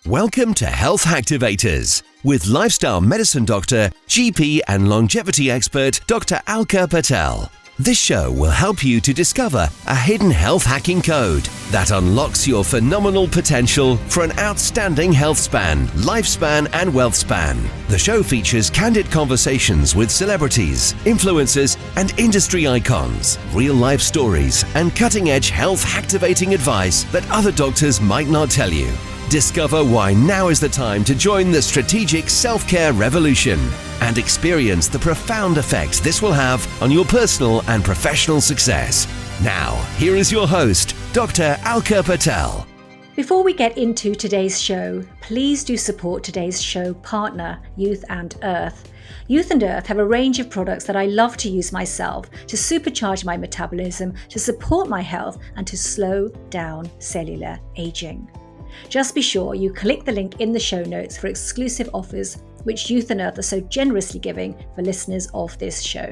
Welcome to Health Hacktivators with lifestyle medicine doctor, GP and longevity expert Dr. Alka Patel. This show will help you to discover a hidden health hacking code that unlocks your phenomenal potential for an outstanding health span, lifespan and wealth span. The show features candid conversations with celebrities, influencers and industry icons, real-life stories and cutting-edge health activating advice that other doctors might not tell you. Discover why now is the time to join the strategic self-care revolution and experience the profound effects this will have on your personal and professional success. Now, here is your host, Dr. Alka Patel. Before we get into today's show, please do support today's show partner, Youth and Earth. Youth and Earth have a range of products that I love to use myself to supercharge my metabolism, to support my health, and to slow down cellular aging. Just be sure you click the link in the show notes for exclusive offers, which Youth and Earth are so generously giving for listeners of this show.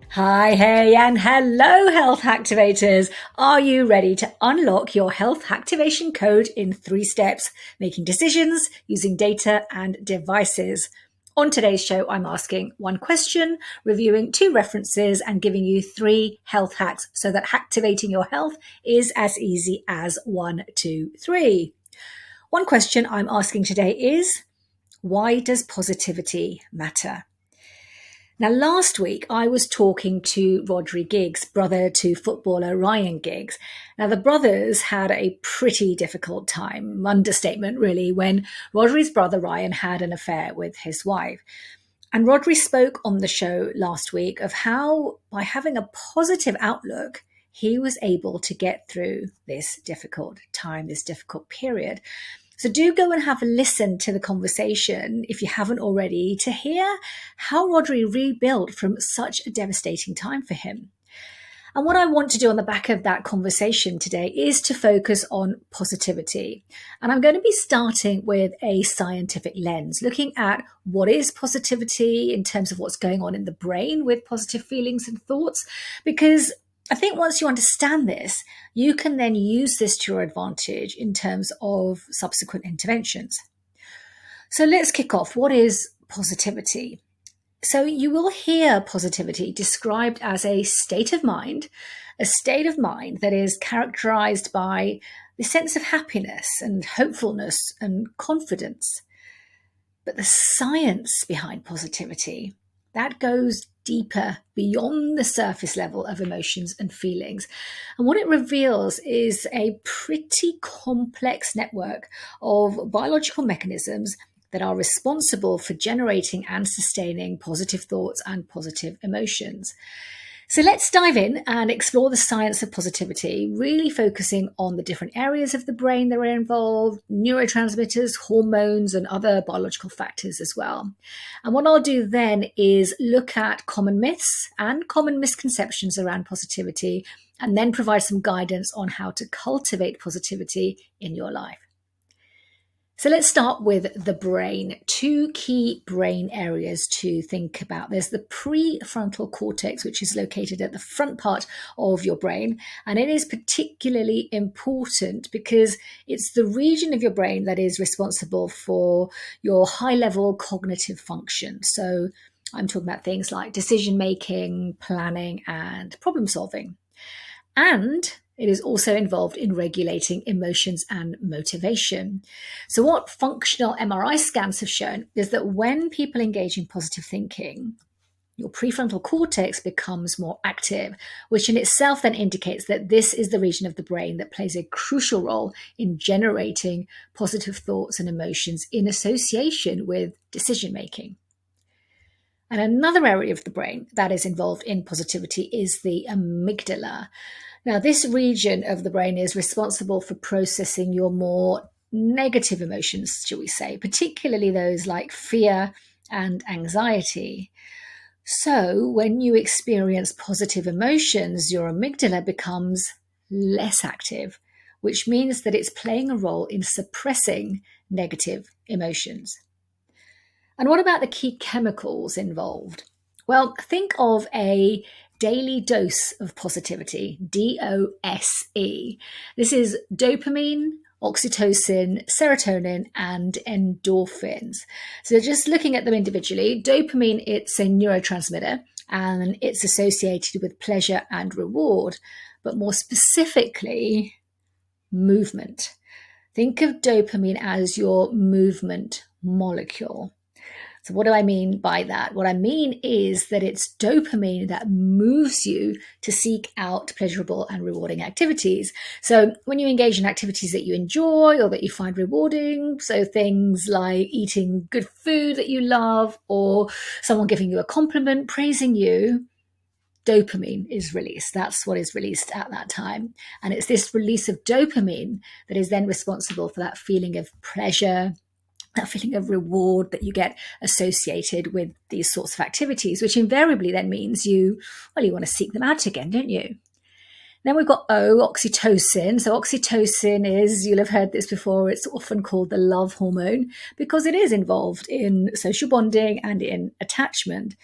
Hi, hey, and hello, Health Hacktivators. Are you ready to unlock your health activation code in 3 steps, making decisions using data and devices? On today's show, I'm asking 1 question, reviewing 2 references, and giving you 3 health hacks so that activating your health is as easy as 1, 2, 3. 1 question I'm asking today is, why does positivity matter? Now, last week, I was talking to Rhodri Giggs, brother to footballer Ryan Giggs. Now, the brothers had a pretty difficult time, understatement really, when Rhodri's brother Ryan had an affair with his wife. And Rhodri spoke on the show last week of how, by having a positive outlook, he was able to get through this difficult time, this difficult period. So do go and have a listen to the conversation, if you haven't already, to hear how Rhodri rebuilt from such a devastating time for him. And what I want to do on the back of that conversation today is to focus on positivity. And I'm going to be starting with a scientific lens, looking at what is positivity in terms of what's going on in the brain with positive feelings and thoughts, because I think once you understand this, you can then use this to your advantage in terms of subsequent interventions. So let's kick off. What is positivity? So you will hear positivity described as a state of mind that is characterized by the sense of happiness and hopefulness and confidence. But the science behind positivity, that goes deeper beyond the surface level of emotions and feelings. And what it reveals is a pretty complex network of biological mechanisms that are responsible for generating and sustaining positive thoughts and positive emotions. So let's dive in and explore the science of positivity, really focusing on the different areas of the brain that are involved, neurotransmitters, hormones, and other biological factors as well. And what I'll do then is look at common myths and common misconceptions around positivity, and then provide some guidance on how to cultivate positivity in your life. So let's start with the brain. 2 key brain areas to think about. There's the prefrontal cortex, which is located at the front part of your brain. And it is particularly important because it's the region of your brain that is responsible for your high-level cognitive function. So I'm talking about things like decision-making, planning, and problem-solving. And it is also involved in regulating emotions and motivation. So what functional MRI scans have shown is that when people engage in positive thinking, your prefrontal cortex becomes more active, which in itself then indicates that this is the region of the brain that plays a crucial role in generating positive thoughts and emotions in association with decision making. And another area of the brain that is involved in positivity is the amygdala. Now, this region of the brain is responsible for processing your more negative emotions, shall we say, particularly those like fear and anxiety. So when you experience positive emotions, your amygdala becomes less active, which means that it's playing a role in suppressing negative emotions. And what about the key chemicals involved? Well, think of a daily dose of positivity, DOSE. This is dopamine, oxytocin, serotonin, and endorphins. So just looking at them individually, dopamine, it's a neurotransmitter and it's associated with pleasure and reward, but more specifically, movement. Think of dopamine as your movement molecule. So what do I mean by that? What I mean is that it's dopamine that moves you to seek out pleasurable and rewarding activities. So when you engage in activities that you enjoy or that you find rewarding, so things like eating good food that you love or someone giving you a compliment, praising you, dopamine is released. That's what is released at that time. And it's this release of dopamine that is then responsible for that feeling of pleasure, that feeling of reward that you get associated with these sorts of activities, which invariably then means you want to seek them out again, don't you? Then we've got oxytocin. So oxytocin is, you'll have heard this before, it's often called the love hormone because it is involved in social bonding and in attachment.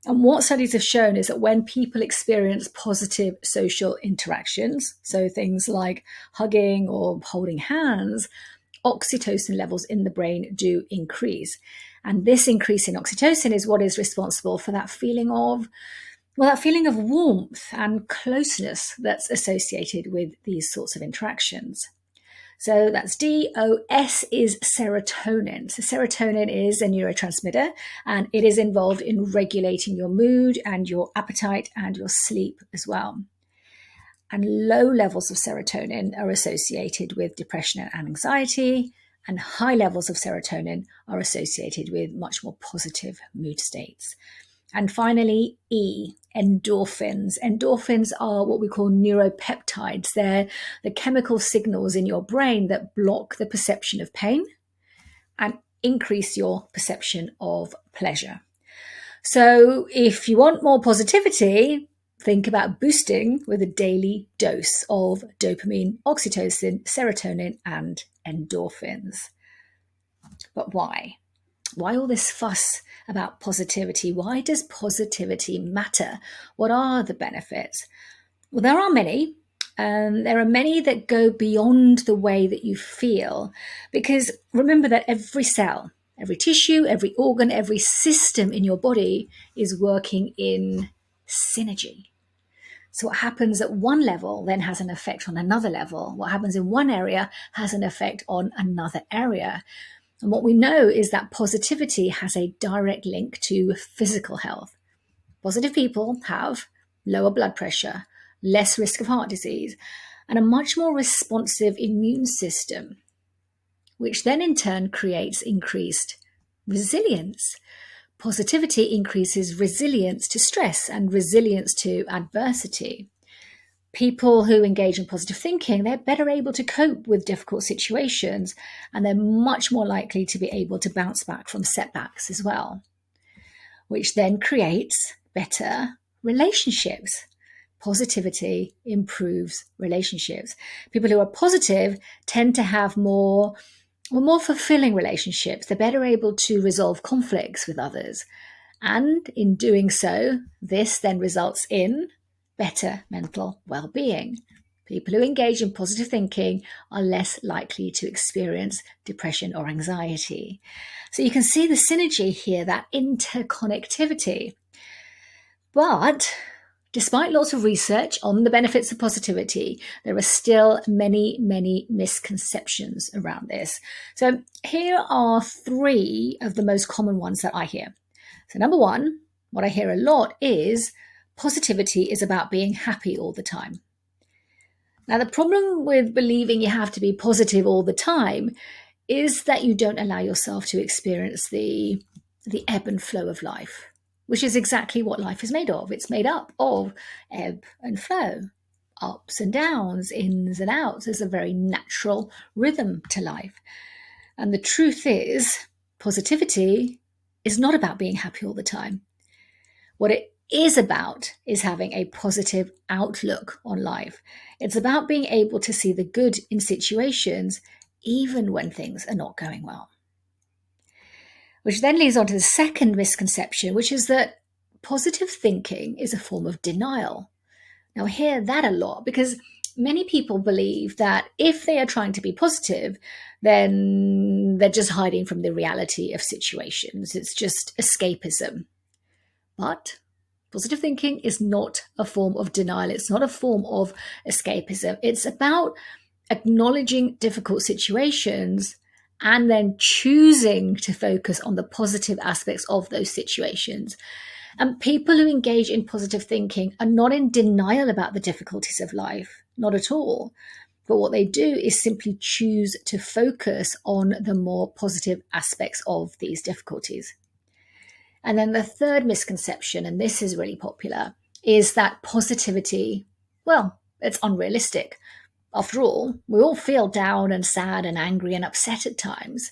And what studies have shown is that when people experience positive social interactions, so things like hugging or holding hands, oxytocin levels in the brain do increase. And this increase in oxytocin is what is responsible for that feeling of warmth and closeness that's associated with these sorts of interactions. So that's DOS is serotonin. So serotonin is a neurotransmitter and it is involved in regulating your mood and your appetite and your sleep as well. And low levels of serotonin are associated with depression and anxiety, and high levels of serotonin are associated with much more positive mood states. And finally, E, endorphins. Endorphins are what we call neuropeptides. They're the chemical signals in your brain that block the perception of pain and increase your perception of pleasure. So if you want more positivity, think about boosting with a daily dose of dopamine, oxytocin, serotonin, and endorphins. But why? Why all this fuss about positivity? Why does positivity matter? What are the benefits? Well, there are many. There are many that go beyond the way that you feel, because remember that every cell, every tissue, every organ, every system in your body is working in synergy. So what happens at one level then has an effect on another level. What happens in one area has an effect on another area. And what we know is that positivity has a direct link to physical health. Positive people have lower blood pressure, less risk of heart disease, and a much more responsive immune system, which then in turn creates increased resilience. Positivity increases resilience to stress and resilience to adversity. People who engage in positive thinking, they're better able to cope with difficult situations, and they're much more likely to be able to bounce back from setbacks as well, which then creates better relationships. Positivity improves relationships. People who are positive tend to have more fulfilling relationships. They're better able to resolve conflicts with others. And in doing so, this then results in better mental well-being. People who engage in positive thinking are less likely to experience depression or anxiety. So you can see the synergy here, that interconnectivity. But despite lots of research on the benefits of positivity, there are still many, many misconceptions around this. So here are 3 of the most common ones that I hear. So number 1, what I hear a lot is positivity is about being happy all the time. Now, the problem with believing you have to be positive all the time is that you don't allow yourself to experience the ebb and flow of life, which is exactly what life is made of. It's made up of ebb and flow, ups and downs, ins and outs. There's a very natural rhythm to life. And the truth is, positivity is not about being happy all the time. What it is about is having a positive outlook on life. It's about being able to see the good in situations, even when things are not going well. Which then leads on to the second misconception, which is that positive thinking is a form of denial. Now, I hear that a lot because many people believe that if they are trying to be positive, then they're just hiding from the reality of situations. It's just escapism. But positive thinking is not a form of denial. It's not a form of escapism. It's about acknowledging difficult situations and then choosing to focus on the positive aspects of those situations. And people who engage in positive thinking are not in denial about the difficulties of life, not at all. But what they do is simply choose to focus on the more positive aspects of these difficulties. And then the third misconception, and this is really popular, is that positivity, well, it's unrealistic. After all, we all feel down and sad and angry and upset at times.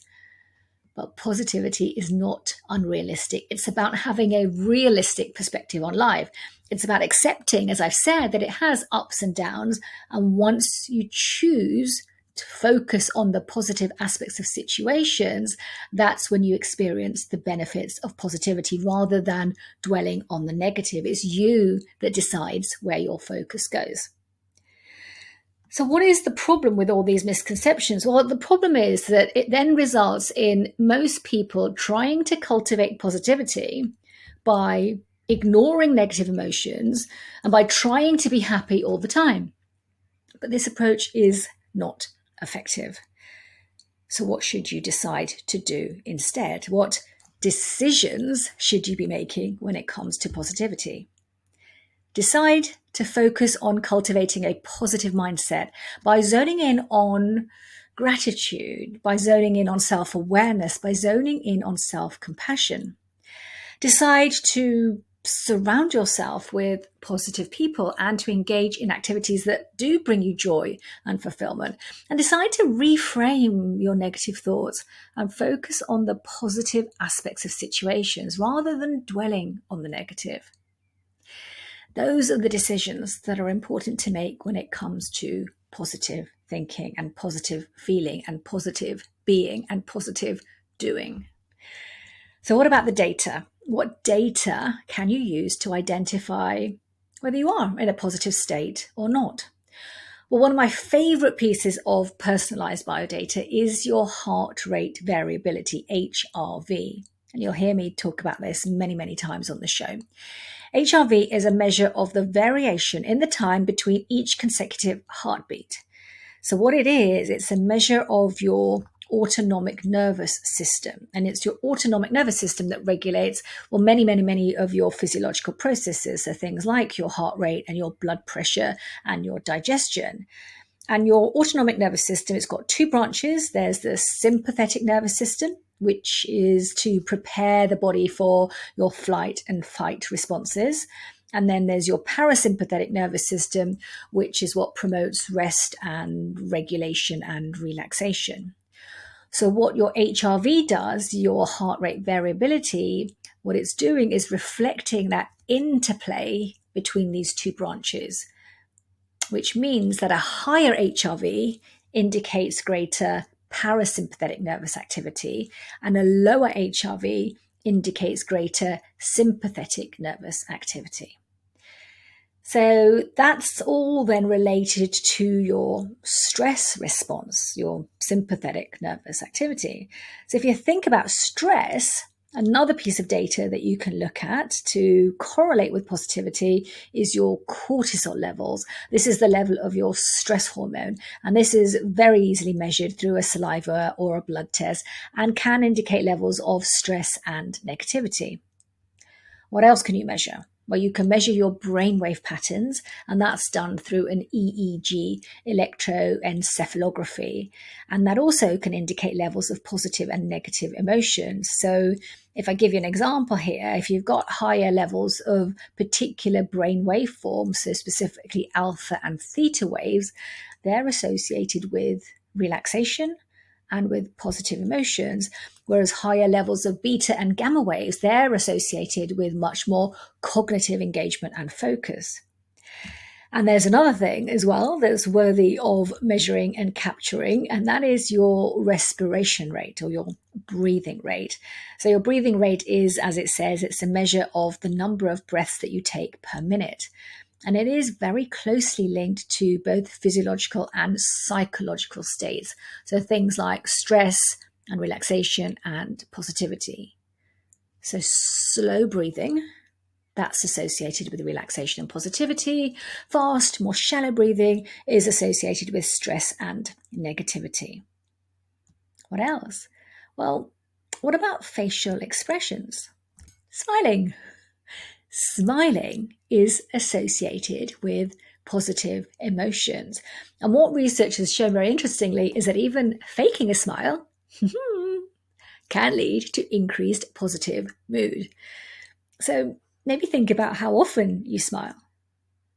But positivity is not unrealistic. It's about having a realistic perspective on life. It's about accepting, as I've said, that it has ups and downs. And once you choose to focus on the positive aspects of situations, that's when you experience the benefits of positivity rather than dwelling on the negative. It's you that decides where your focus goes. So what is the problem with all these misconceptions? Well, the problem is that it then results in most people trying to cultivate positivity by ignoring negative emotions and by trying to be happy all the time. But this approach is not effective. So what should you decide to do instead? What decisions should you be making when it comes to positivity? Decide to focus on cultivating a positive mindset by zoning in on gratitude, by zoning in on self-awareness, by zoning in on self-compassion. Decide to surround yourself with positive people and to engage in activities that do bring you joy and fulfillment. And decide to reframe your negative thoughts and focus on the positive aspects of situations rather than dwelling on the negative. Those are the decisions that are important to make when it comes to positive thinking and positive feeling and positive being and positive doing. So what about the data? What data can you use to identify whether you are in a positive state or not? Well, one of my favorite pieces of personalized biodata is your heart rate variability, HRV. And you'll hear me talk about this many, many times on the show. HRV is a measure of the variation in the time between each consecutive heartbeat. So what it is, it's a measure of your autonomic nervous system. And it's your autonomic nervous system that regulates, well, many of your physiological processes. So things like your heart rate and your blood pressure and your digestion. And your autonomic nervous system, it's got two branches. There's the sympathetic nervous system, which is to prepare the body for your flight and fight responses. And then there's your parasympathetic nervous system, which is what promotes rest and regulation and relaxation. So what your HRV does, your heart rate variability, what it's doing is reflecting that interplay between these two branches, which means that a higher HRV indicates greater parasympathetic nervous activity and a lower HRV indicates greater sympathetic nervous activity. So that's all then related to your stress response, your sympathetic nervous activity. So if you think about stress, another piece of data that you can look at to correlate with positivity is your cortisol levels. This is the level of your stress hormone, and this is very easily measured through a saliva or a blood test and can indicate levels of stress and negativity. What else can you measure? Well, you can measure your brainwave patterns, and that's done through an EEG, electroencephalography. And that also can indicate levels of positive and negative emotions. So if I give you an example here, if you've got higher levels of particular brain waveforms, so specifically alpha and theta waves, they're associated with relaxation and with positive emotions, whereas higher levels of beta and gamma waves, they're associated with much more cognitive engagement and focus. And there's another thing as well that's worthy of measuring and capturing, and that is your respiration rate or your breathing rate. So your breathing rate is, as it says, it's a measure of the number of breaths that you take per minute. And it is very closely linked to both physiological and psychological states. So things like stress and relaxation and positivity. So slow breathing, that's associated with relaxation and positivity. Fast, more shallow breathing is associated with stress and negativity. What else? Well, what about facial expressions? Smiling. Smiling is associated with positive emotions. And what research has shown very interestingly is that even faking a smile can lead to increased positive mood. So maybe think about how often you smile.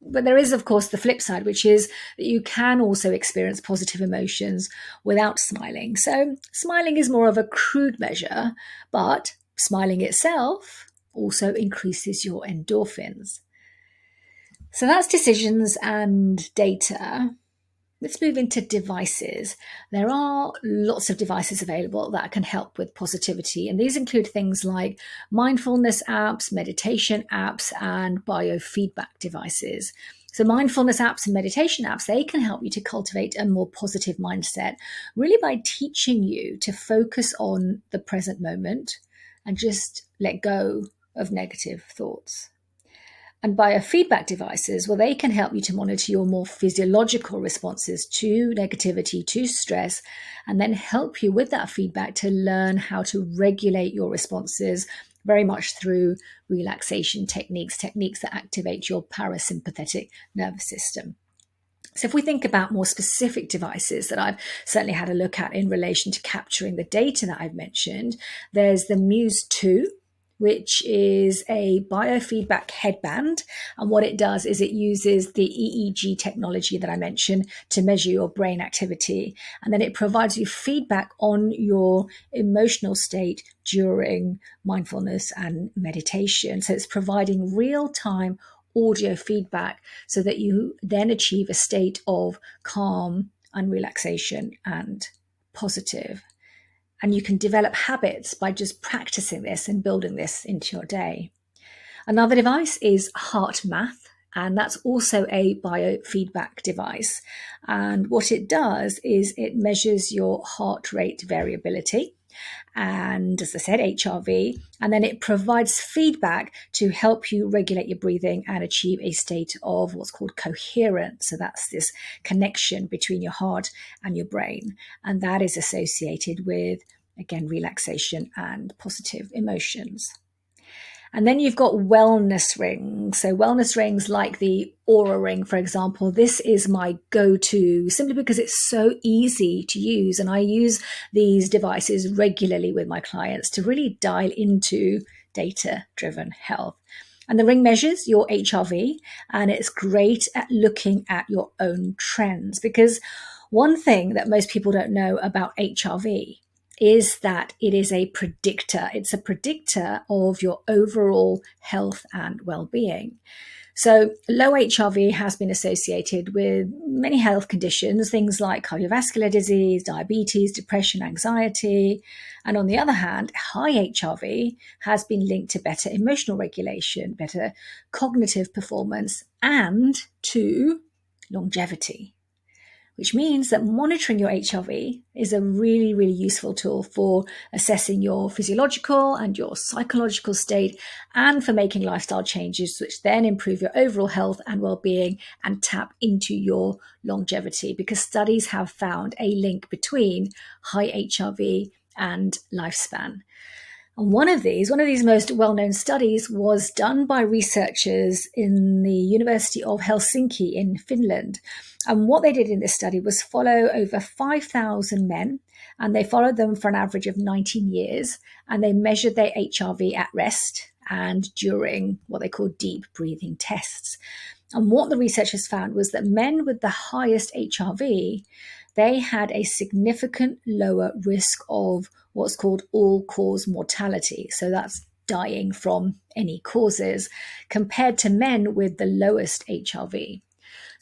But there is, of course, the flip side, which is that you can also experience positive emotions without smiling. So smiling is more of a crude measure, but smiling itself also increases your endorphins. So that's decisions and data. Let's move into devices. There are lots of devices available that can help with positivity, and these include things like mindfulness apps, meditation apps, and biofeedback devices. So mindfulness apps and meditation apps, they can help you to cultivate a more positive mindset, really by teaching you to focus on the present moment and just let go of negative thoughts. And biofeedback devices, well, they can help you to monitor your more physiological responses to negativity, to stress, and then help you with that feedback to learn how to regulate your responses very much through relaxation techniques that activate your parasympathetic nervous system. So if we think about more specific devices that I've certainly had a look at in relation to capturing the data that I've mentioned, there's the Muse 2, which is a biofeedback headband. And what it does is it uses the EEG technology that I mentioned to measure your brain activity. And then it provides you feedback on your emotional state during mindfulness and meditation. So it's providing real-time audio feedback so that you then achieve a state of calm and relaxation and positive. And you can develop habits by just practicing this and building this into your day. Another device is HeartMath, and that's also a biofeedback device. And what it does is it measures your heart rate variability and, as I said, HRV, and then it provides feedback to help you regulate your breathing and achieve a state of what's called coherence. So that's this connection between your heart and your brain, and that is associated with, again, relaxation and positive emotions. And then you've got wellness rings. So wellness rings like the Aura Ring, for example, this is my go-to simply because it's so easy to use. And I use these devices regularly with my clients to really dial into data-driven health. And the ring measures your HRV, and it's great at looking at your own trends, because one thing that most people don't know about HRV is that it is a predictor. It's a predictor of your overall health and well-being. So low HRV has been associated with many health conditions, things like cardiovascular disease, diabetes, depression, anxiety. And on the other hand, high HRV has been linked to better emotional regulation, better cognitive performance, and to longevity, which means that monitoring your HRV is a really, really useful tool for assessing your physiological and your psychological state, and for making lifestyle changes which then improve your overall health and well-being and tap into your longevity, because studies have found a link between high HRV and lifespan. And one of these most well-known studies was done by researchers in the University of Helsinki in Finland. And what they did in this study was follow over 5,000 men, and they followed them for an average of 19 years, and they measured their HRV at rest and during what they call deep breathing tests. And what the researchers found was that men with the highest HRV, they had a significant lower risk of what's called all-cause mortality. So that's dying from any causes, compared to men with the lowest HRV.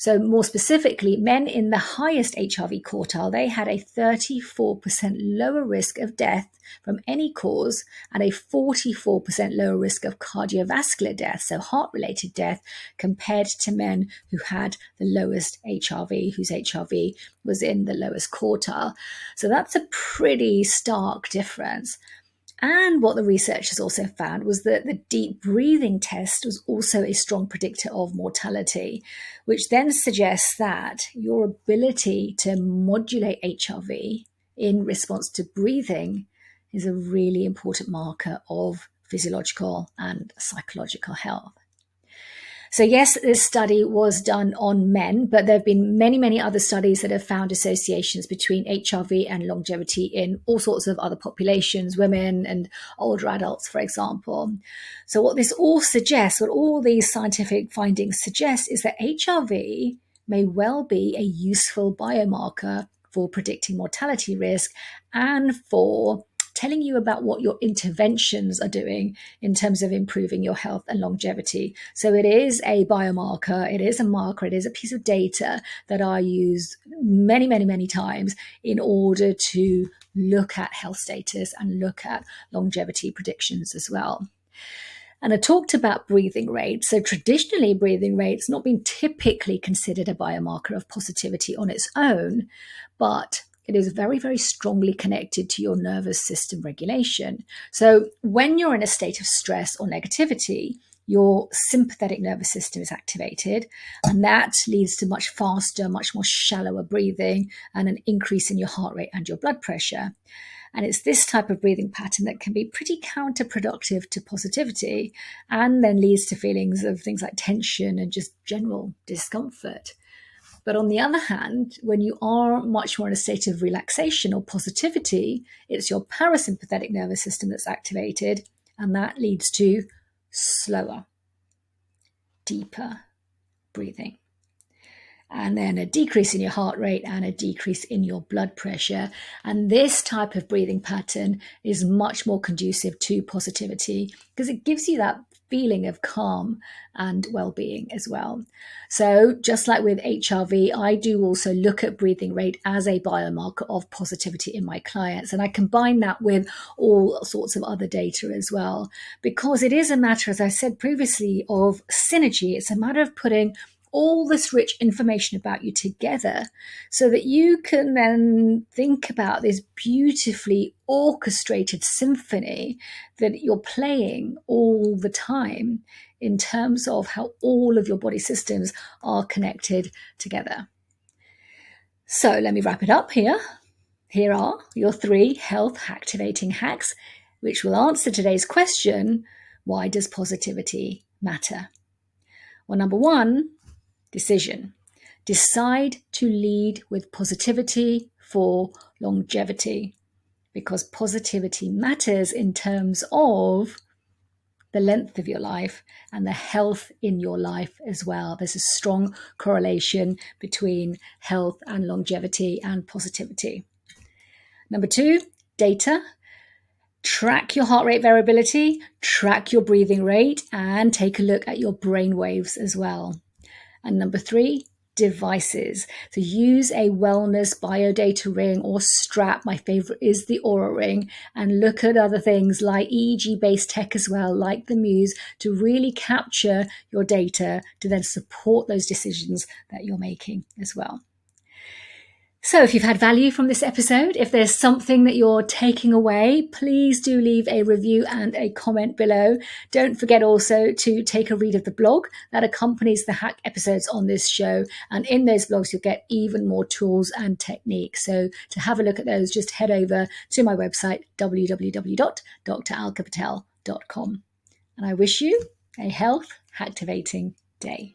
So more specifically, men in the highest HRV quartile, they had a 34% lower risk of death from any cause and a 44% lower risk of cardiovascular death, so heart-related death, compared to men who had the lowest HRV, whose HRV was in the lowest quartile. So that's a pretty stark difference. And what the researchers also found was that the deep breathing test was also a strong predictor of mortality, which then suggests that your ability to modulate HRV in response to breathing is a really important marker of physiological and psychological health. So yes, this study was done on men, but there have been many, many other studies that have found associations between HRV and longevity in all sorts of other populations, women and older adults, for example. So what this all suggests, what all these scientific findings suggest, is that HRV may well be a useful biomarker for predicting mortality risk and for telling you about what your interventions are doing in terms of improving your health and longevity. So it is a biomarker, it is a marker, it is a piece of data that I use many, many, many times in order to look at health status and look at longevity predictions as well. And I talked about breathing rate. So traditionally, breathing rate's not been typically considered a biomarker of positivity on its own, but it is very, very strongly connected to your nervous system regulation. So when you're in a state of stress or negativity, your sympathetic nervous system is activated, and that leads to much faster, much more shallower breathing and an increase in your heart rate and your blood pressure. And it's this type of breathing pattern that can be pretty counterproductive to positivity and then leads to feelings of things like tension and just general discomfort. But on the other hand, when you are much more in a state of relaxation or positivity, it's your parasympathetic nervous system that's activated, and that leads to slower, deeper breathing. And then a decrease in your heart rate and a decrease in your blood pressure. And this type of breathing pattern is much more conducive to positivity because it gives you that feeling of calm and well-being as well. So just like with HRV, I do also look at breathing rate as a biomarker of positivity in my clients. And I combine that with all sorts of other data as well, because it is a matter, as I said previously, of synergy. It's a matter of putting all this rich information about you together so that you can then think about this beautifully orchestrated symphony that you're playing all the time in terms of how all of your body systems are connected together. So let me wrap it up here. Here are your 3 health activating hacks, which will answer today's question, why does positivity matter? Well, number 1, decision. Decide to lead with positivity for longevity, because positivity matters in terms of the length of your life and the health in your life as well. There's a strong correlation between health and longevity and positivity. Number 2, data. Track your heart rate variability, track your breathing rate, and take a look at your brain waves as well. And number 3, devices. So use a wellness biodata ring or strap. My favorite is the Aura ring, and look at other things like EEG-based tech as well, like the Muse, to really capture your data to then support those decisions that you're making as well. So if you've had value from this episode, if there's something that you're taking away, please do leave a review and a comment below. Don't forget also to take a read of the blog that accompanies the hack episodes on this show. And in those blogs, you'll get even more tools and techniques. So to have a look at those, just head over to my website, www.dralkapatel.com. And I wish you a health activating day.